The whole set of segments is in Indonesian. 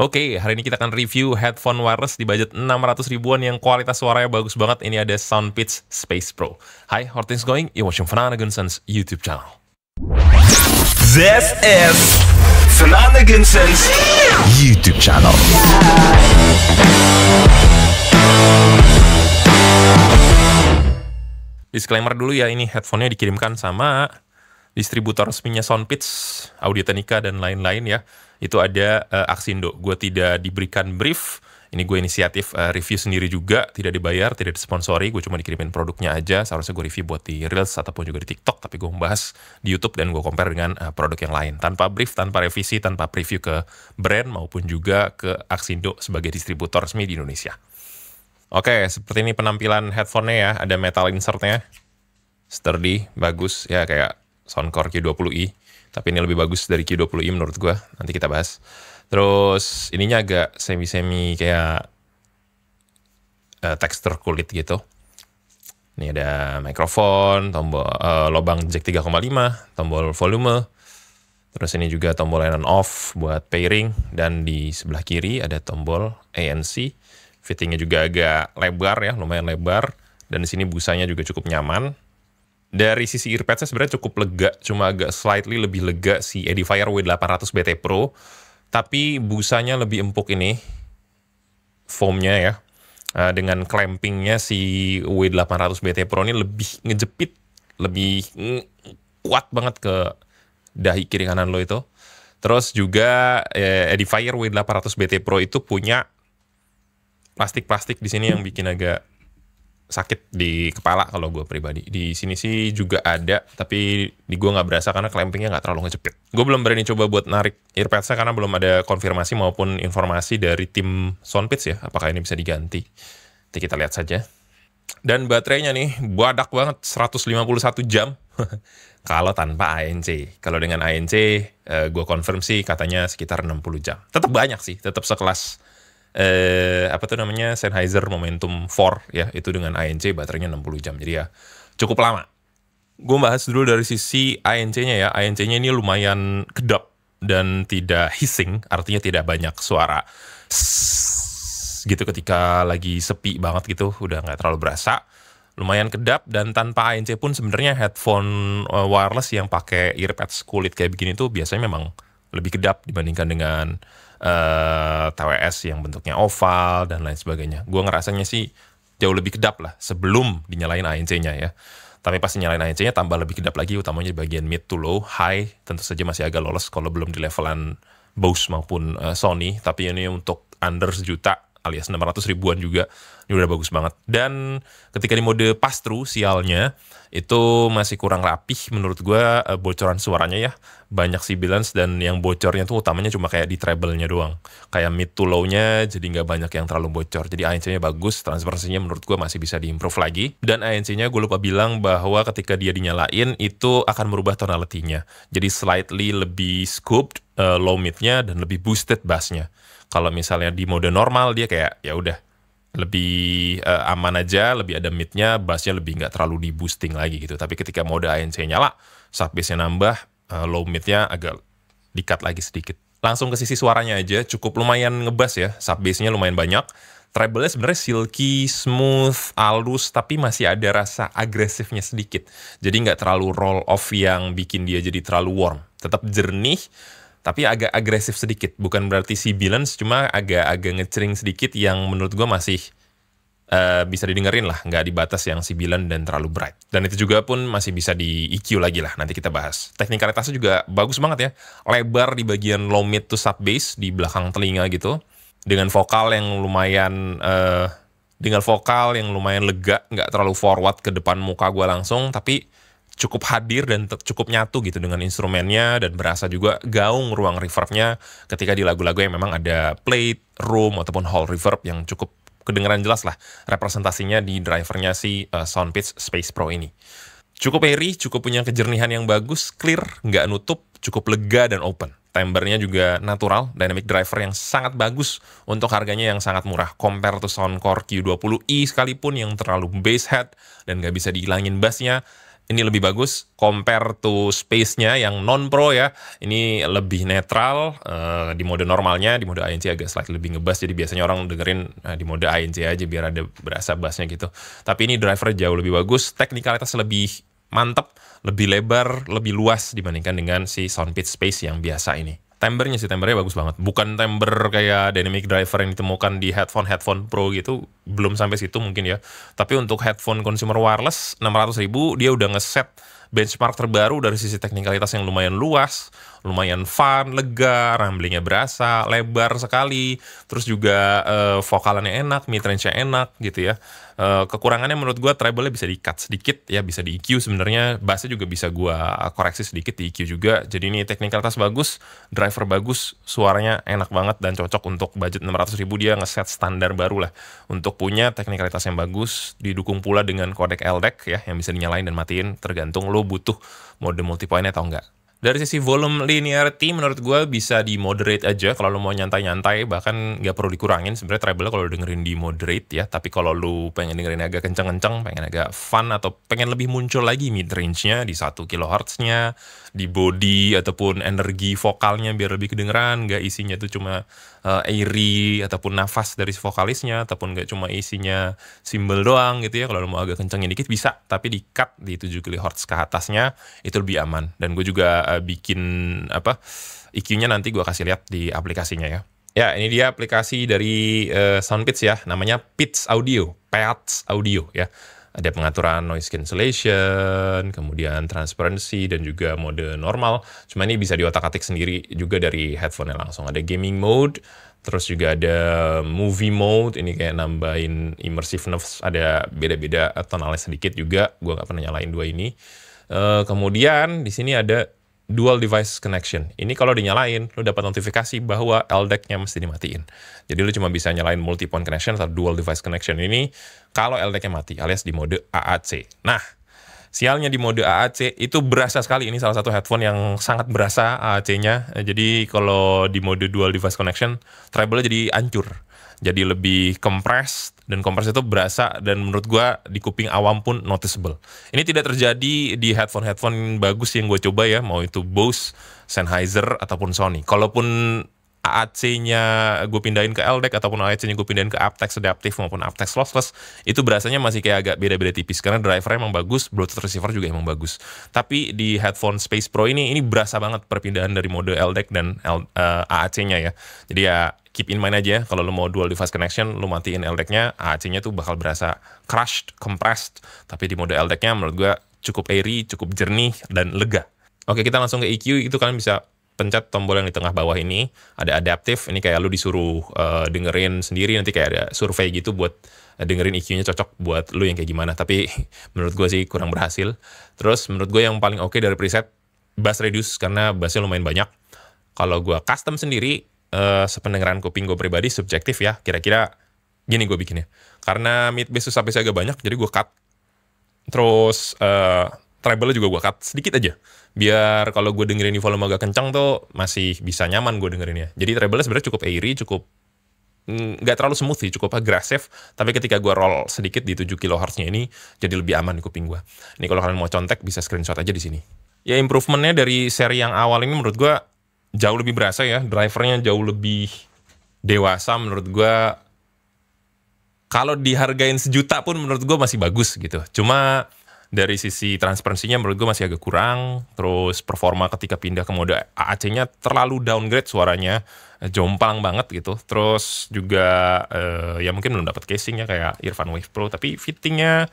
Oke, hari ini kita akan review headphone wireless di budget 600 ribuan yang kualitas suaranya bagus banget. Ini ada Soundpeats Space Pro. Hi, how are things going? You're watching Fananagunson's YouTube channel. This is Fananagunson's YouTube channel. Disclaimer dulu ya, ini headphone-nya dikirimkan sama distributor resminya Soundpeats, Audio-Technica, dan lain-lain ya. Itu ada Axindo. Gue tidak diberikan brief. Ini gue inisiatif review sendiri juga. Tidak dibayar, tidak disponsori. Gue cuma dikirimin produknya aja. Seharusnya gue review buat di Reels ataupun juga di TikTok. Tapi gue membahas di YouTube dan gue compare dengan produk yang lain. Tanpa brief, tanpa revisi, tanpa preview ke brand maupun juga ke Axindo sebagai distributor resmi di Indonesia. Oke, seperti ini penampilan headphone-nya ya. Ada metal insert-nya. Sturdy, bagus. Ya kayak Soundcore Q20i, tapi ini lebih bagus dari Q20i menurut gue. Nanti kita bahas. Terus ininya agak semi-semi kayak tekstur kulit gitu. Ini ada mikrofon, tombol lubang jack 3,5, tombol volume. Terus ini juga tombol on off buat pairing, dan di sebelah kiri ada tombol ANC. Fittingnya juga agak lebar ya, lumayan lebar. Dan di sini busanya juga cukup nyaman. Dari sisi earpads-nya sebenarnya cukup lega, cuma agak slightly lebih lega si Edifier W800 BT Pro, tapi busanya lebih empuk ini, foamnya ya. Dengan clampingnya si W800 BT Pro ini lebih ngejepit, lebih kuat banget ke dahi kiri kanan lo itu. Terus juga Edifier W800 BT Pro itu punya plastik-plastik di sini yang bikin agak sakit di kepala kalau gue pribadi. Di sini sih juga ada, tapi di gue nggak berasa karena clampingnya nggak terlalu ngejepit. Gue belum berani coba buat narik earpads-nya karena belum ada konfirmasi maupun informasi dari tim Soundpeats ya, apakah ini bisa diganti. Nanti kita lihat saja. Dan baterainya nih, badak banget, 151 jam. Kalau tanpa ANC. Kalau dengan ANC, gue confirm sih katanya sekitar 60 jam. Tetap banyak sih, tetap sekelas apa tuh namanya, Sennheiser Momentum 4 ya, itu dengan ANC baterainya 60 jam, jadi ya cukup lama. Gue bahas dulu dari sisi ANC-nya ya. ANC-nya ini lumayan kedap dan tidak hissing, artinya tidak banyak suara gitu ketika lagi sepi banget gitu, udah nggak terlalu berasa. Lumayan kedap, dan tanpa ANC pun sebenarnya headphone wireless yang pakai earpads kulit kayak begini tuh biasanya memang lebih kedap dibandingkan dengan TWS yang bentuknya oval dan lain sebagainya. Gue ngerasanya sih jauh lebih kedap lah sebelum dinyalain ANC-nya ya. Tapi pas dinyalain ANC-nya tambah lebih kedap lagi, utamanya di bagian mid to low. High tentu saja masih agak lolos kalau belum di levelan Bose maupun Sony. Tapi ini untuk under sejuta alias 600 ribuan juga, ini udah bagus banget. Dan ketika di mode pass-through, sialnya itu masih kurang rapih menurut gue bocoran suaranya ya. Banyak sibilance, dan yang bocornya tuh utamanya cuma kayak di treble-nya doang. Kayak mid to low-nya jadi nggak banyak yang terlalu bocor. Jadi ANC-nya bagus, transparansinya menurut gue masih bisa diimprove lagi. Dan ANC-nya gue lupa bilang bahwa ketika dia dinyalain itu akan merubah tonality-nya. Jadi slightly lebih scooped low mid-nya dan lebih boosted bass-nya. Kalau misalnya di mode normal dia kayak ya udah lebih aman aja, lebih ada mid-nya, bass-nya lebih nggak terlalu di boosting lagi gitu. Tapi ketika mode ANC nyala, sub bass-nya nambah, low mid-nya agak di-cut lagi sedikit. Langsung ke sisi suaranya aja, cukup lumayan ngebass ya, sub bass-nya lumayan banyak. Treble-nya sebenarnya silky, smooth, halus, tapi masih ada rasa agresifnya sedikit. Jadi nggak terlalu roll off yang bikin dia jadi terlalu warm. Tetap jernih, tapi agak agresif sedikit. Bukan berarti sibilance, cuma agak ngecering sedikit yang menurut gue masih bisa didengerin lah, nggak di batas yang sibilan dan terlalu bright. Dan itu juga pun masih bisa di EQ lagi lah, nanti kita bahas. Teknikalitasnya juga bagus banget ya. Lebar di bagian low mid to sub bass di belakang telinga gitu. Dengan vokal yang lumayan lega, nggak terlalu forward ke depan muka gue langsung, tapi cukup hadir dan cukup nyatu gitu dengan instrumennya, dan berasa juga gaung ruang reverbnya ketika di lagu-lagu yang memang ada plate, room, ataupun hall reverb yang cukup kedengeran jelas lah representasinya di drivernya si Soundpeats Space Pro ini. Cukup airy, cukup punya kejernihan yang bagus, clear, nggak nutup, cukup lega dan open. Timbre-nya juga natural, dynamic driver yang sangat bagus untuk harganya yang sangat murah. Compare to Soundcore Q20i sekalipun yang terlalu bass head dan nggak bisa dihilangin bassnya, ini lebih bagus compare to space-nya yang non-pro ya. Ini lebih netral di mode normalnya, di mode ANC agak slightly lebih ngebass. Jadi biasanya orang dengerin di mode ANC aja biar ada berasa bassnya gitu. Tapi ini driver jauh lebih bagus, teknikalitas lebih mantap, lebih lebar, lebih luas dibandingkan dengan si Soundpitch Space yang biasa ini. Timbernya bagus banget. Bukan timber kayak dynamic driver yang ditemukan di headphone pro gitu, belum sampai situ mungkin ya. Tapi untuk headphone consumer wireless 600.000 dia udah ngeset benchmark terbaru dari sisi teknikalitas yang lumayan luas, lumayan fun, lega, rumblingnya berasa, lebar sekali, terus juga vokalannya enak, mid range-nya enak gitu ya. Kekurangannya menurut gue treble-nya bisa di-cut sedikit ya, bisa di EQ sebenarnya, bass-nya juga bisa gue koreksi sedikit di EQ juga. Jadi ini teknikalitas bagus, driver bagus, suaranya enak banget dan cocok untuk budget 600.000. Dia ngeset standar baru lah untuk punya teknikalitas yang bagus, didukung pula dengan codec LDAC ya yang bisa dinyalain dan matiin tergantung lo butuh mode multipoint atau enggak. Dari sisi volume linearity menurut gue bisa di moderate aja kalau lo mau nyantai-nyantai, bahkan nggak perlu dikurangin sebenarnya treble kalau dengerin di moderate ya. Tapi kalau lo pengen dengerin agak kenceng-kenceng, pengen agak fun atau pengen lebih muncul lagi mid range-nya di 1 kHz-nya, di body ataupun energi vokalnya biar lebih kedengeran, nggak isinya tuh cuma airy ataupun nafas dari vokalisnya, ataupun nggak cuma isinya simbol doang gitu ya. Kalau lo mau agak kencengin dikit bisa, tapi di cut di 7 kHz ke atasnya itu lebih aman. Dan gue juga bikin EQ-nya nanti gue kasih lihat di aplikasinya ya. Ya, ini dia aplikasi dari Soundpitch ya, namanya Pitch Audio, ya. Ada pengaturan noise cancellation, kemudian transparency, dan juga mode normal. Cuma ini bisa diotak-atik sendiri juga dari headphone-nya langsung. Ada gaming mode, terus juga ada movie mode, ini kayak nambahin immersiveness, ada beda-beda tonalnya sedikit juga. Gue nggak pernah nyalain dua ini. Kemudian di sini ada dual device connection. Ini kalau dinyalain, lo dapat notifikasi bahwa LDAC-nya mesti dimatiin. Jadi lo cuma bisa nyalain multi-point connection atau dual device connection ini kalau LDAC-nya mati, alias di mode AAC. Nah, sialnya di mode AAC itu berasa sekali. Ini salah satu headphone yang sangat berasa AAC-nya. Jadi kalau di mode dual device connection, treble-nya jadi hancur. Jadi lebih compressed, dan compress itu berasa, dan menurut gua di kuping awam pun noticeable. Ini tidak terjadi di headphone bagus yang gue coba ya, mau itu Bose, Sennheiser, ataupun Sony. Kalaupun AAC-nya gue pindahin ke LDAC ataupun AAC-nya gue pindahin ke aptX adaptive maupun aptX lossless, itu berasanya masih kayak agak beda-beda tipis karena drivernya emang bagus, Bluetooth receiver juga emang bagus. Tapi di headphone Space Pro ini berasa banget perpindahan dari mode LDAC dan AAC-nya ya. Jadi ya keep in mind aja kalau lo mau dual device connection, lo matiin LDAC-nya, AAC-nya tuh bakal berasa crushed, compressed. Tapi di mode LDAC-nya menurut gue cukup airy, cukup jernih dan lega. Oke, kita langsung ke EQ. Itu kalian bisa pencet tombol yang di tengah bawah ini, ada adaptive. Ini kayak lu disuruh dengerin sendiri, nanti kayak ada survei gitu buat dengerin EQ-nya cocok buat lu yang kayak gimana. Tapi menurut gue sih kurang berhasil. Terus menurut gue yang paling oke dari preset bass reduce, karena bassnya lumayan banyak. Kalau gue custom sendiri, sependengaran kuping gue pribadi subjektif ya, kira-kira gini gue bikinnya. Karena mid bass sampai agak banyak, jadi gue cut. Terus treble juga gue cut sedikit aja, biar kalau gue dengerin di volume agak kencang tuh masih bisa nyaman gue dengerinnya. Jadi treble sebenarnya cukup airy, cukup nggak terlalu smooth sih, cukup agresif. Tapi ketika gue roll sedikit di 7 kHz-nya ini, jadi lebih aman di kuping gue. Ini kalau kalian mau contek bisa screenshot aja di sini. Ya improvementnya dari seri yang awal ini menurut gue jauh lebih berasa ya, drivernya jauh lebih dewasa menurut gue. Kalau dihargain 1 juta pun menurut gue masih bagus gitu. Cuma dari sisi transparansinya menurut gue masih agak kurang. Terus performa ketika pindah ke mode AAC-nya terlalu downgrade suaranya, jomplang banget gitu. Terus juga ya mungkin belum dapat casingnya kayak Earphone Wave Pro, tapi fittingnya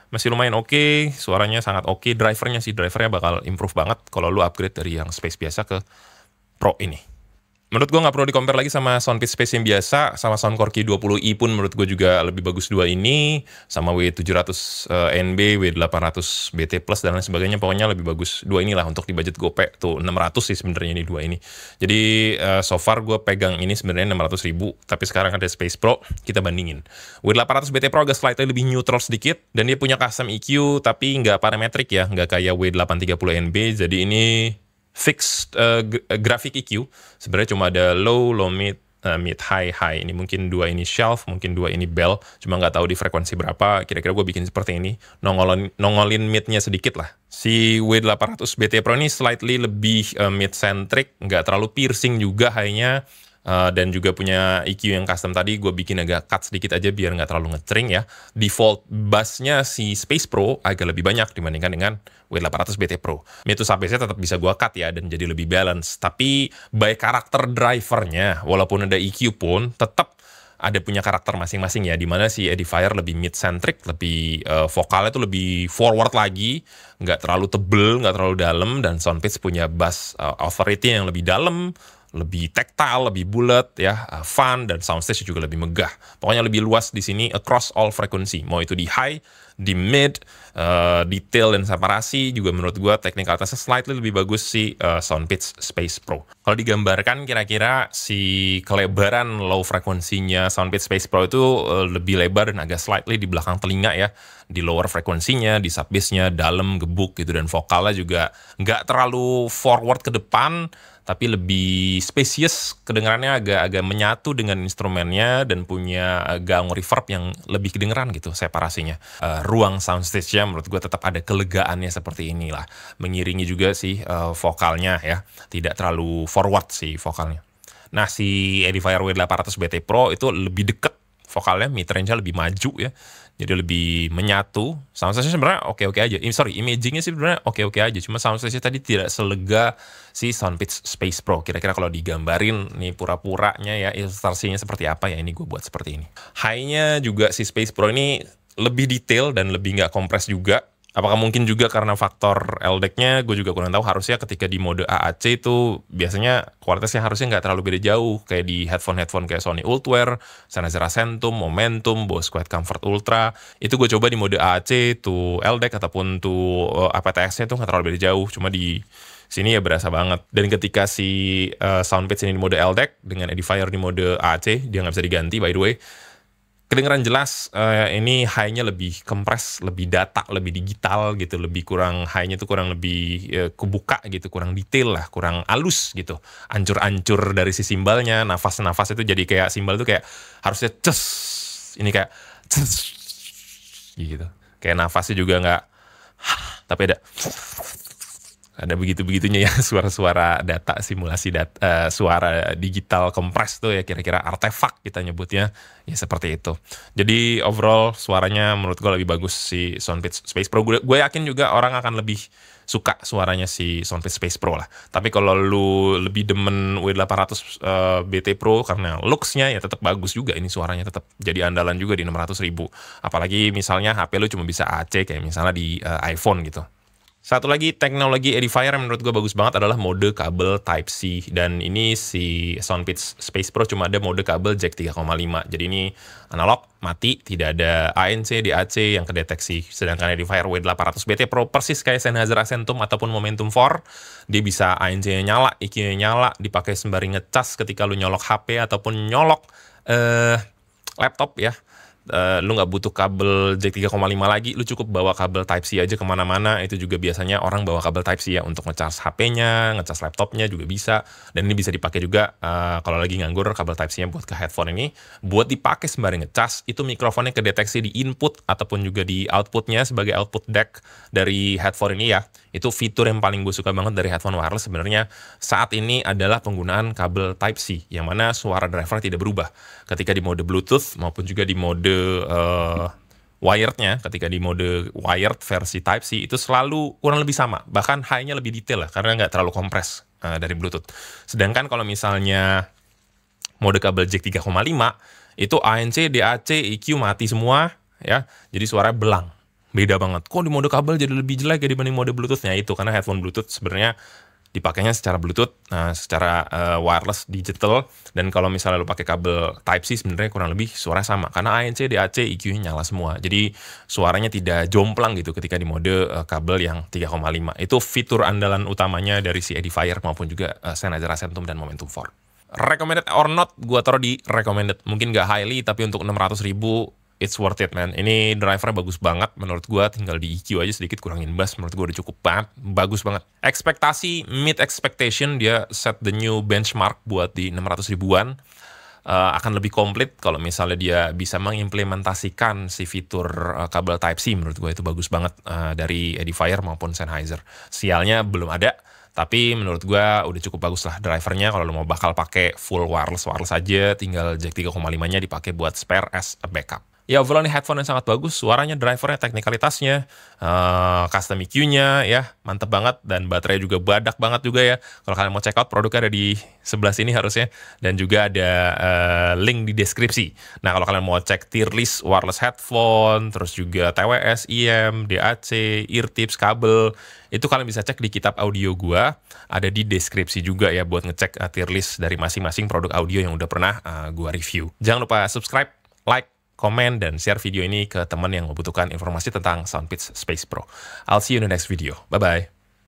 masih lumayan oke, suaranya sangat oke. Drivernya bakal improve banget kalau lu upgrade dari yang Space biasa ke Pro ini. Menurut gue nggak perlu di-compare lagi sama Soundpitch Space yang biasa, sama Soundcore Q20i pun menurut gue juga lebih bagus dua ini, sama W700 NB, W800 BT Plus dan lain sebagainya. Pokoknya lebih bagus dua inilah untuk di budget gope tuh 600 sih sebenarnya ini dua ini. Jadi so far gue pegang ini sebenarnya 600.000, tapi sekarang ada Space Pro, kita bandingin. W800 BT Pro agak slightly lebih neutral sedikit, dan dia punya custom EQ tapi nggak parametrik ya, nggak kayak W830 NB. Jadi ini fixed graphic EQ, sebenarnya cuma ada low, mid, mid high high. Ini mungkin 2 ini shelf, mungkin 2 ini bell. Cuma nggak tahu di frekuensi berapa. Kira-kira gue bikin seperti ini. Nongolin midnya sedikit lah. Si W800 BT Pro ini slightly lebih mid centric, nggak terlalu piercing juga high-nya. Dan juga punya EQ yang custom tadi gue bikin agak cut sedikit aja biar nggak terlalu ngecering ya. Default bassnya si Space Pro agak lebih banyak dibandingkan dengan W800 BT Pro. Mid to sub bassnya tetap bisa gue cut ya dan jadi lebih balance. Tapi by karakter drivernya, walaupun ada EQ pun tetap ada punya karakter masing-masing ya, dimana si Edifier lebih mid-centric, lebih vokalnya tuh lebih forward lagi, nggak terlalu tebel, nggak terlalu dalam, dan Soundpitch punya bass authority yang lebih dalam, lebih tactile, lebih bulat ya, fun, dan soundstage juga lebih megah. Pokoknya lebih luas di sini across all frequency. Mau itu di high, di mid, detail dan separasi juga menurut gue teknikalitasnya slightly lebih bagus si Soundpitch Space Pro. Kalau digambarkan kira-kira si kelebaran low frekuensinya Soundpitch Space Pro itu lebih lebar dan agak slightly di belakang telinga ya. Di lower frekuensinya, di sub bass-nya, dalam, gebuk gitu, dan vokalnya juga nggak terlalu forward ke depan, tapi lebih spacious, kedengarannya agak menyatu dengan instrumennya dan punya gaung reverb yang lebih kedengeran gitu separasinya. Ruang soundstage-nya menurut gue tetap ada kelegaannya seperti inilah. Mengiringi juga sih vokalnya ya, tidak terlalu forward sih vokalnya. Nah si Edifier W800 BT Pro itu lebih deket vokalnya, mid range-nya lebih maju ya. Jadi lebih menyatu. Soundstage sebenarnya oke-oke aja. Imagingnya sih sebenarnya oke-oke aja. Cuma soundstage tadi tidak selega si Soundpitch Space Pro. Kira-kira kalau digambarin nih pura-puranya ya, ilustrasinya seperti apa ya, ini gue buat seperti ini. High-nya juga si Space Pro ini lebih detail dan lebih nggak kompres juga. Apakah mungkin juga karena faktor LDAC-nya, gue juga kurang tahu. Harusnya ketika di mode AAC itu biasanya kualitasnya harusnya nggak terlalu beda jauh. Kayak di headphone kayak Sony Ultware, Sennheiser Acentum, Momentum, Bose Quiet Comfort Ultra. Itu gue coba di mode AAC, tuh LDAC ataupun tuh aptX-nya tuh nggak terlalu beda jauh. Cuma di sini ya berasa banget. Dan ketika si Soundpitch ini di mode LDAC, dengan Edifier di mode AAC, dia nggak bisa diganti by the way. Kedengeran jelas ini high-nya lebih kompres, lebih data, lebih digital gitu, lebih kurang high-nya tuh kurang lebih kebuka gitu, kurang detail lah, kurang halus gitu. Ancur-ancur dari si simbalnya, nafas-nafas itu jadi kayak simbal tuh kayak harusnya ces, ini kayak ces gitu. Kayak nafasnya juga nggak, tapi ada begitu-begitunya ya, suara-suara data, simulasi data, suara digital kompres tuh ya, kira-kira artefak kita nyebutnya, ya seperti itu. Jadi overall suaranya menurut gue lebih bagus si Soundpitch Space Pro. Gue yakin juga orang akan lebih suka suaranya si Soundpitch Space Pro lah. Tapi kalau lu lebih demen W800 BT Pro karena looks-nya ya tetap bagus juga, ini suaranya tetap jadi andalan juga di 600.000. Apalagi misalnya HP lu cuma bisa AC kayak misalnya di iPhone gitu. Satu lagi teknologi Edifier yang menurut gue bagus banget adalah mode kabel Type-C. Dan ini si Soundpitch Space Pro cuma ada mode kabel jack 3,5. Jadi ini analog, mati, tidak ada ANC, DAC yang kedeteksi. Sedangkan Edifier W800 BT Pro persis kayak Sennheiser Acentum ataupun Momentum 4. Dia bisa ANC-nya nyala, EQ-nya nyala, dipakai sembari ngecas ketika lu nyolok HP ataupun nyolok laptop ya. Lu nggak butuh kabel jack 3,5 lagi, lu cukup bawa kabel Type-C aja kemana-mana. Itu juga biasanya orang bawa kabel Type-C ya untuk ngecas HP-nya, ngecas laptopnya juga bisa. Dan ini bisa dipakai juga kalau lagi nganggur, kabel Type-C-nya buat ke headphone ini buat dipakai sembari ngecas. Itu mikrofonnya kedeteksi di input ataupun juga di outputnya sebagai output deck dari headphone ini ya. Itu fitur yang paling gue suka banget dari headphone wireless sebenarnya saat ini adalah penggunaan kabel Type-C, yang mana suara driver tidak berubah ketika di mode Bluetooth maupun juga di mode wired-nya. Ketika di mode wired versi Type-C itu selalu kurang lebih sama, bahkan high-nya lebih detail lah karena nggak terlalu kompres dari Bluetooth. Sedangkan kalau misalnya mode kabel jack 3,5 itu ANC, DAC, EQ mati semua ya, jadi suara belang. Beda banget. Kok di mode kabel jadi lebih jelek ya dibanding mode Bluetooth-nya? Itu karena headphone Bluetooth sebenarnya dipakainya secara Bluetooth, secara wireless digital. Dan kalau misalnya lu pakai kabel Type-C sebenarnya kurang lebih suara sama karena ANC, DAC, EQ-nya nyala semua. Jadi suaranya tidak jomplang gitu ketika di mode kabel yang 3,5. Itu fitur andalan utamanya dari si Edifier maupun juga Sennheiser Acentum dan Momentum 4. Recommended or not, gua taruh di recommended. Mungkin nggak highly, tapi untuk 600.000 it's worth it man. Ini drivernya bagus banget menurut gue, tinggal di EQ aja sedikit, kurangin bass, menurut gue udah cukup banget, bagus banget. Ekspektasi, mid expectation, dia set the new benchmark buat di 600 ribuan. akan lebih komplit kalau misalnya dia bisa mengimplementasikan si fitur kabel Type-C. Menurut gue itu bagus banget dari Edifier maupun Sennheiser. Sialnya belum ada, tapi menurut gue udah cukup bagus lah drivernya. Kalau lo mau bakal pakai full wireless aja, tinggal jack 3,5-nya dipakai buat spare as a backup. Ya, overall ini headphone yang sangat bagus, suaranya, drivernya, teknikalitasnya, custom EQ-nya ya, mantep banget, dan baterai juga badak banget juga ya. Kalau kalian mau check out, produknya ada di sebelah sini harusnya, dan juga ada link di deskripsi. Nah, kalau kalian mau cek tier list wireless headphone, terus juga TWS, IM, DAC, ear tips, kabel, itu kalian bisa cek di kitab audio gua, ada di deskripsi juga ya, buat ngecek tier list dari masing-masing produk audio yang udah pernah gua review. Jangan lupa subscribe, like, komen, dan share video ini ke teman yang membutuhkan informasi tentang Soundpeats Space Pro. I'll see you in the next video. Bye-bye.